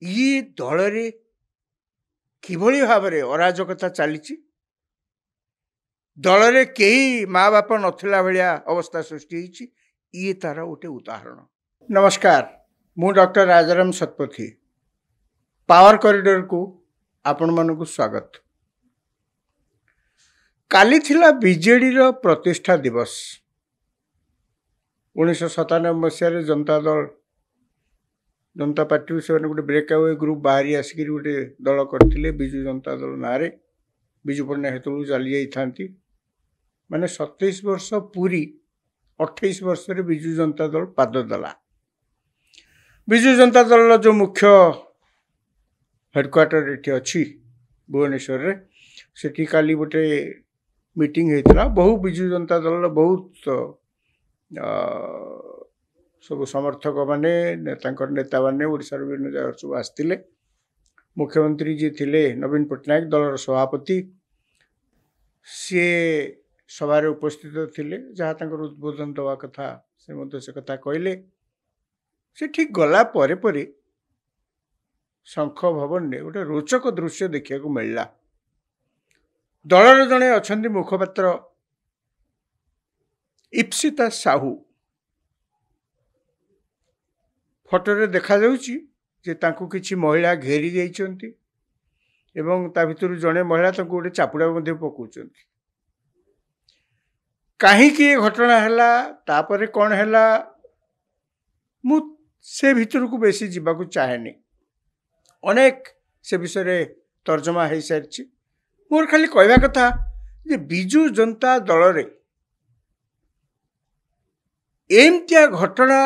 ଇ ଦଳରେ କିଭଳି ଭାବରେ ଅରାଜକତା ଚାଲିଛି, ଦଳରେ କେହି ମା ବାପା ନଥିଲା ଭଳିଆ ଅବସ୍ଥା ସୃଷ୍ଟି ହେଇଛି, ଇଏ ତାର ଗୋଟେ ଉଦାହରଣ। ନମସ୍କାର, ମୁଁ ଡକ୍ଟର ରାଜାରାମ ଶତପଥୀ। ପାୱାର କରିଡରକୁ ଆପଣମାନଙ୍କୁ ସ୍ୱାଗତ। କାଲି ଥିଲା ବିଜେଡିର ପ୍ରତିଷ୍ଠା ଦିବସ। 1997 ମସିହାରେ जनता पार्टी से गोटे ब्रेकआवे ग्रुप बाहरी आसिक गोटे दल करते विजु जनता दल ना विजु पट्टनायक हेतु चली जाती माने 27 वर्ष पूरी 28 वर्ष रे विजु जनता दल पाद देला। विजु जनता दल जो मुख्य हेडक्वार्टर ये अच्छी भुवनेश्वर रे सेठी काली गोटे मीटिंग होता। बहु विजु जनता दल बहुत सब समर्थक माने नेता माने ओडिशार विभिन्न जगह सब आसते। मुख्यमंत्री जी थिले नवीन पट्टनायक दलर सभापति सी सभार उपस्थित थिले। जहाँ तांकर उद्बोधन दवा कथा से कथा कहले। से ठीक गला परे परे शंख भवन ने गोटे रोचक दृश्य देखा मिलला। दलर जड़े अच्छा मुखपात्र इप्सिता साहू फोटो देखा जे तांको किछि महिला घेरी जाइछन्ति एवं ता भितर जड़े महिला तांको गोटे चापुड़ा मध्ये पकाउछन्ति। काहे कि घटना हैला तापरे कोन हैला मु से भितर को बेसी जीवाकू चाहेनी। अनेक से विषय रे तर्जमा है सारछि। मोर खाली कहवा कथा जे बिजु जनता दल रे एमतिया घटना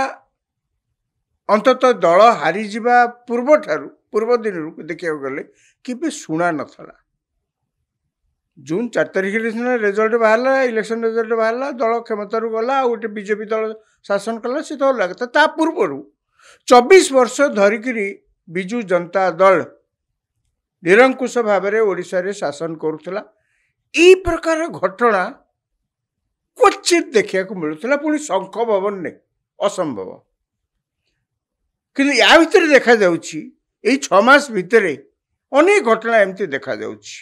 अंतत दल हारी जीवा पूर्व दिन देखा गले कि शुणा नथला। जून 4 तारिख रिजल्ट बाहर इलेक्शन रिजल्ट बाहर दल क्षमतार गला गोटे बीजेपी दल शासन कला से तो लगता ता पूर्व 24 वर्ष धरिकी बिजु जनता दल निरंकुश भाव में ओडिशा रे शासन करुला। ई प्रकार घटना क्वचित देखा मिलूला। पुणी शंख भवन ने असंभव कि या भितर देखा जाउछि 6 मास भितर अनेक घटना एमती देखा जाउछि।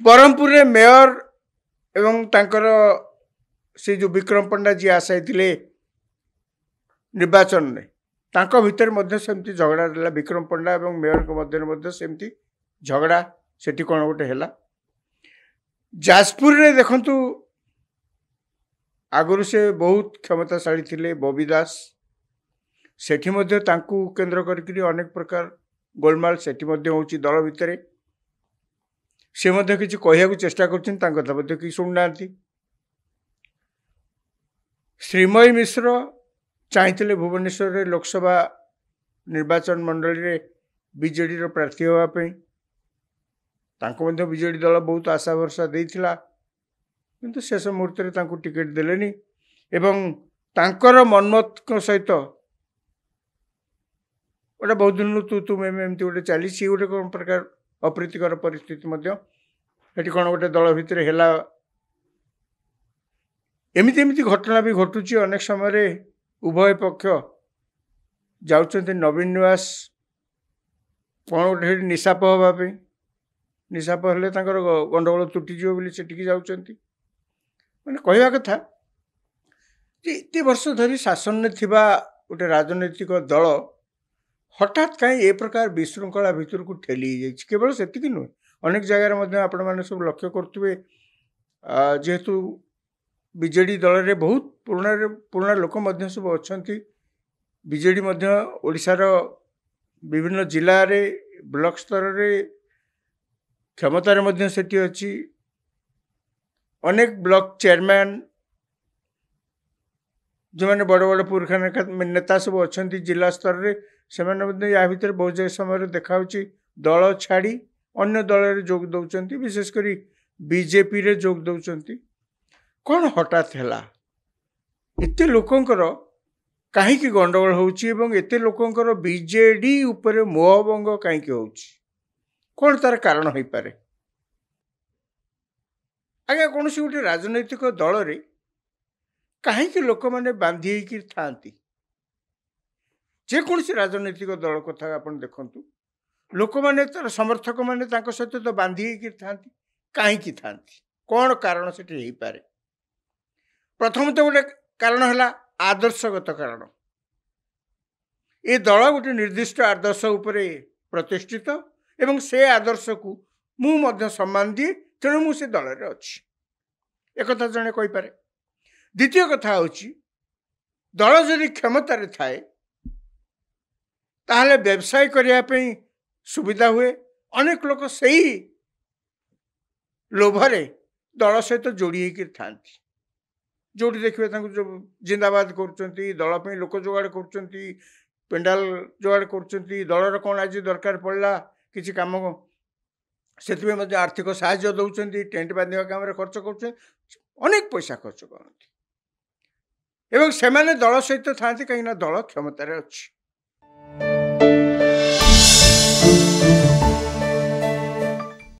बरहमपुर रे मेयर एवं तांकर से जो विक्रम पंडा जी आसाइथिले निर्वाचन ने तांको भितर मध्य सेमती झगड़ा रहा। विक्रम पंडा एवं मेयर को मध्य सेमती झगड़ा सेठी कोन गोटे हैला। जाजपुर रे देखंतु आगुरु से बहुत क्षमताशाली थिले बबी दास। सेठी मध्य तांकु केंद्र करके अनेक प्रकार गोलमाल सेठी मध्य होची दल भितर। से मध्य किछि कहिया को चेष्टा करछन तांको कथा मध्य कि सुनना। श्रीमयी मिश्र चाहते भुवनेश्वर रे लोकसभा निर्वाचन मंडली रे बीजेडी रो प्रार्थी होगा पे तांको मध्य बीजेडी दल बहुत आशा भरसा देइथिला किंतु शेष मुहूर्त रे तांको टिकेट देलेनी एवं तांकर मनमत को सहित गोटे बहुत दिन तू एमती गोटे चली सी गोटे कौन प्रकार अप्रीतिकर परिस्थिति कौन गोटे दल भितर है। एमती एमती घटना भी घटुची। अनेक समय उभय पक्ष जाउछन्ति नवीन निवास कौन गोटे निशाप हाँपे निशाप हेले गंडगोल तुटीज से जाउछन्ति। माने कहवा कथा इतने वर्ष धरी शासन में थिबा गोटे राजनैतिक दल हठात कहीं ए प्रकार विशृंखला भितर को ठेली जाइए। केवल सेतिक नुहे अनेक जगह आपण मैंने सब लक्ष्य करुवे जेहेतु बीजेडी दल रे बहुत पुराना लोक सब अच्छा। बीजेडी ओडिशार विभिन्न जिले में ब्लॉक स्तर रे क्षमतार सेठी अच्छी। अनेक ब्लॉक चेयरमैन जो मैंने बड़ बड़ पुरखा नेता सब अच्छा जिला स्तर रे से या भितर बहुत जगह समय देखा दल छाड़ी अन्य दल जोग दौरान विशेषकर बीजेपी रे जोग दौरान कौन हठात है एते लोकंकर कहीं गंडगोल होते लोकंकर बीजेडी उपरे मोहभंग कहीं कौन तार कारण हो पारे। आज्ञा कौन गोटे राजनैतिक दल रे कहीं लोक मैंने बांधी था ଯେକୌଣସି ରାଜନୈତିକ ଦଳ କଥା ଆପଣ ଦେଖନ୍ତୁ, ଲୋକମାନେ ତାର ସମର୍ଥକ ମାନେ ତାଙ୍କ ସହିତ ତ ବାନ୍ଧି ହେଇକି ଥାନ୍ତି। କାହିଁକି ଥାନ୍ତି? କ'ଣ କାରଣ ସେଠି ହେଇପାରେ? ପ୍ରଥମତଃ ଗୋଟେ କାରଣ ହେଲା ଆଦର୍ଶଗତ କାରଣ। ଏ ଦଳ ଗୋଟେ ନିର୍ଦ୍ଦିଷ୍ଟ ଆଦର୍ଶ ଉପରେ ପ୍ରତିଷ୍ଠିତ ଏବଂ ସେ ଆଦର୍ଶକୁ ମୁଁ ମଧ୍ୟ ସମ୍ମାନ ଦିଏ, ତେଣୁ ମୁଁ ସେ ଦଳରେ ଅଛି, ଏକଥା ଜଣେ କହିପାରେ। ଦ୍ୱିତୀୟ କଥା ହେଉଛି, ଦଳ ଯଦି କ୍ଷମତାରେ ଥାଏ ତାହେଲେ ବ୍ୟବସାୟ କରିବା ପାଇଁ ସୁବିଧା ହୁଏ। ଅନେକ ଲୋକ ସେଇ ଲୋଭରେ ଦଳ ସହିତ ଯୋଡ଼ି ହେଇକି ଥାନ୍ତି। ଯୋଉଠି ଦେଖିବେ ତାଙ୍କୁ ଜିନ୍ଦାବାଦ କରୁଛନ୍ତି, ଦଳ ପାଇଁ ଲୋକ ଯୋଗାଡ଼ କରୁଛନ୍ତି, ପେଣ୍ଡାଲ ଯୋଗାଡ଼ କରୁଛନ୍ତି, ଦଳର କ'ଣ ଆଜି ଦରକାର ପଡ଼ିଲା କିଛି କାମ, ସେଥିପାଇଁ ମଧ୍ୟ ଆର୍ଥିକ ସାହାଯ୍ୟ ଦେଉଛନ୍ତି, ଟେଣ୍ଟ ବାନ୍ଧିବା କାମରେ ଖର୍ଚ୍ଚ କରୁଛନ୍ତି, ଅନେକ ପଇସା ଖର୍ଚ୍ଚ କରନ୍ତି ଏବଂ ସେମାନେ ଦଳ ସହିତ ଥାନ୍ତି କାହିଁକିନା ଦଳ କ୍ଷମତାରେ ଅଛି।